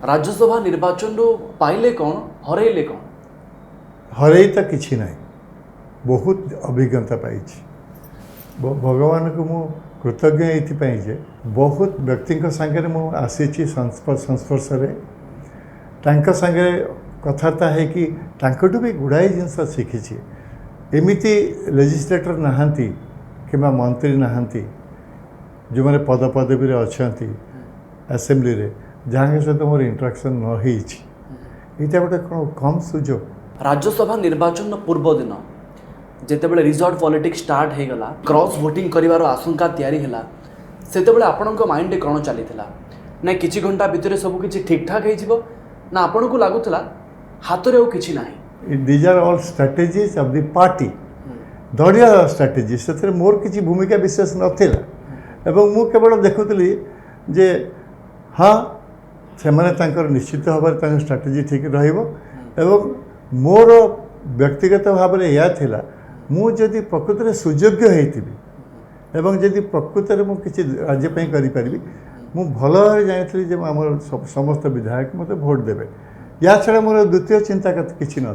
राज्यसभा निर्वाचन पाइले कौन हरैले कौन हरई तो किसी ना बहुत अभिज्ञता पाई भगवान को मु कृतज्ञ ये बहुत व्यक्ति सागर मुझे संस्पर्श सागे कथबार्ता है कि भी गुड़ाए जिनस शिखी एमती लेजिस्लेटर नहांती कि मंत्री नहांती जो मैंने पद पदवी अच्छा असेंबली रे जहाँ सहित मोर इंटराक्शन न होता गोटे कौन कम सुजोग राज्यसभा निर्वाचन पूर्व दिन जितेबाला रिजॉर्ट पॉलिटिक्स स्टार्ट हो गला क्रॉस वोटिंग करिवार आशंका तैयारी है सेतेबेले आपणक माइंड कौन चली ना किछि घंटा भितर सब किछि ठीक ठाक हो ना आपन को लगुला हाथ रे किछि नाही these are all strategies of the party दलीय स्ट्राटेजी से मोर किसी भूमिका विशेष नाला एवं मु केवल देखुली जे हाँ से माने निश्चित भाव स्ट्राटेजी ठीक एवं मोर व्यक्तिगत भाव में यह थिला मु जदि प्रकृत में सुयोग्य होती एवं जदि प्रकृत में मुझे राज्य करी मु भल भाव जानी आम समस्त विधायक मत भोट देवे या छड़ा मोर द्वितीय चिंता किसी ना